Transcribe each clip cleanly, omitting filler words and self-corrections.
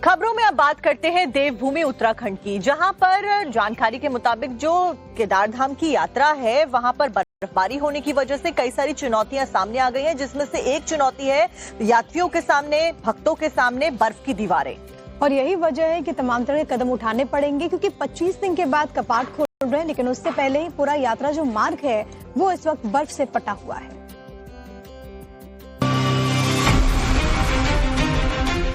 खबरों में अब बात करते हैं देवभूमि उत्तराखंड की, जहां पर जानकारी के मुताबिक जो केदारधाम की यात्रा है वहां पर बर्फबारी होने की वजह से कई सारी चुनौतियां सामने आ गई हैं, जिसमें से एक चुनौती है यात्रियों के सामने, भक्तों के सामने बर्फ की दीवारें। और यही वजह है कि तमाम तरह के कदम उठाने पड़ेंगे, क्योंकि 25 दिन के बाद कपाट खोल रहे हैं, लेकिन उससे पहले ही पूरा यात्रा जो मार्ग है वो इस वक्त बर्फ से पटा हुआ है।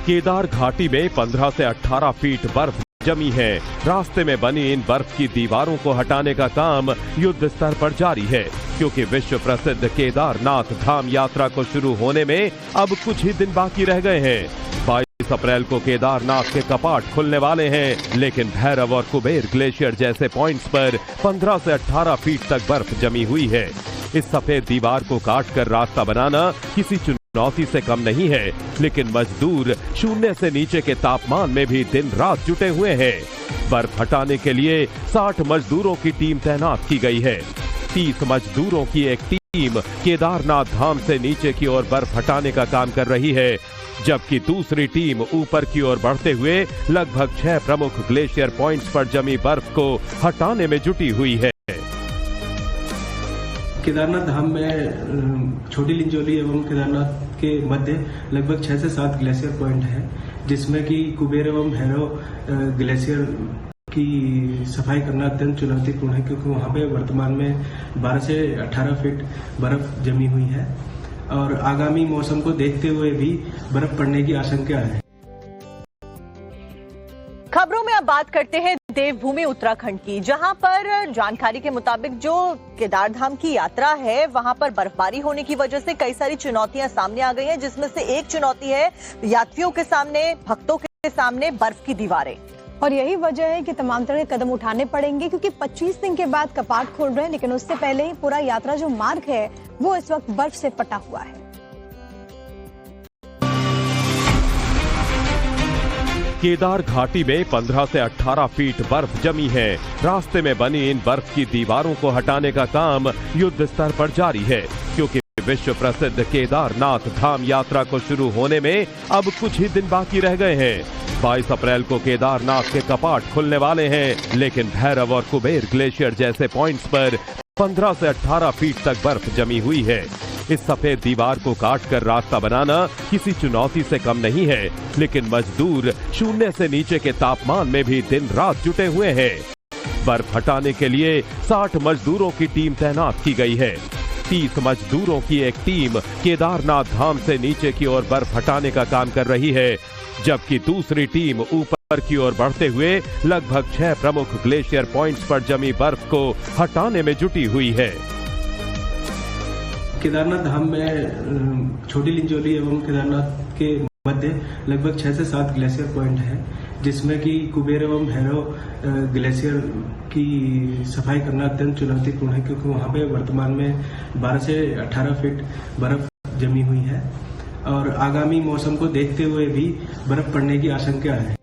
केदार घाटी में 15 से 18 फीट बर्फ जमी है। रास्ते में बनी इन बर्फ की दीवारों को हटाने का काम युद्ध स्तर पर जारी है, क्योंकि विश्व प्रसिद्ध केदारनाथ धाम यात्रा को शुरू होने में अब कुछ ही दिन बाकी रह गए हैं। 22 अप्रैल को केदारनाथ के कपाट खुलने वाले हैं, लेकिन भैरव और कुबेर ग्लेशियर जैसे पॉइंट्स पर 15 से 18 फीट तक बर्फ जमी हुई है। इस सफेद दीवार को काटकर रास्ता बनाना किसी चुनौती से कम नहीं है, लेकिन मजदूर शून्य से नीचे के तापमान में भी दिन रात जुटे हुए हैं। बर्फ हटाने के लिए 60 मजदूरों की टीम तैनात की गई है। 30 मजदूरों की एक टीम केदारनाथ धाम से नीचे की ओर बर्फ हटाने का काम कर रही है, जबकि दूसरी टीम ऊपर की ओर बढ़ते हुए लगभग 6 प्रमुख ग्लेशियर पॉइंट्स पर जमी बर्फ को हटाने में जुटी हुई है। केदारनाथ धाम में छोटी लिंजोली एवं केदारनाथ के मध्य लगभग 6 से 7 ग्लेशियर पॉइंट है, जिसमें कि कुबेर एवं भैरव ग्लेशियर की सफाई करना अत्यंत चुनौतीपूर्ण है, क्योंकि वहां पे वर्तमान में 12 से 18 फीट बर्फ जमी हुई है और आगामी मौसम को देखते हुए भी बर्फ पड़ने की आशंका है। खबरों में अब बात करते हैं देवभूमि उत्तराखंड की, जहां पर जानकारी के मुताबिक जो केदारधाम की यात्रा है वहां पर बर्फबारी होने की वजह से कई सारी चुनौतियां सामने आ गई हैं, जिसमें से एक चुनौती है यात्रियों के सामने, भक्तों के सामने बर्फ की दीवारें। और यही वजह है कि तमाम तरह के कदम उठाने पड़ेंगे, क्योंकि 25 दिन के बाद कपाट खोल रहे हैं, लेकिन उससे पहले ही पूरा यात्रा जो मार्ग है वो इस वक्त बर्फ से पटा हुआ है। केदार घाटी में 15 से 18 फीट बर्फ जमी है। रास्ते में बनी इन बर्फ की दीवारों को हटाने का काम युद्ध स्तर पर जारी है, क्योंकि विश्व प्रसिद्ध केदारनाथ धाम यात्रा को शुरू होने में अब कुछ ही दिन बाकी रह गए हैं। 22 अप्रैल को केदारनाथ के कपाट खुलने वाले हैं, लेकिन भैरव और कुबेर ग्लेशियर जैसे पॉइंट्स पर 15 से 18 फीट तक बर्फ जमी हुई है। इस सफेद दीवार को काटकर रास्ता बनाना किसी चुनौती से कम नहीं है, लेकिन मजदूर शून्य से नीचे के तापमान में भी दिन रात जुटे हुए हैं। बर्फ हटाने के लिए 60 मजदूरों की टीम तैनात की गई है। 30 मजदूरों की एक टीम केदारनाथ धाम से नीचे की ओर बर्फ हटाने का काम कर रही है, जबकि दूसरी टीम ऊपर की ओर बढ़ते हुए लगभग 6 प्रमुख ग्लेशियर पॉइंट्स पर जमी बर्फ को हटाने में जुटी हुई है। केदारनाथ धाम में छोटी लिंजोली एवं केदारनाथ के मध्य लगभग 6 से 7 ग्लेशियर पॉइंट है, जिसमें कि कुबेर एवं भैरव ग्लेशियर की सफाई करना अत्यंत चुनौतीपूर्ण है, क्योंकि वहां पे वर्तमान में 12 से 18 फीट बर्फ जमी हुई है और आगामी मौसम को देखते हुए भी बर्फ पड़ने की आशंका है।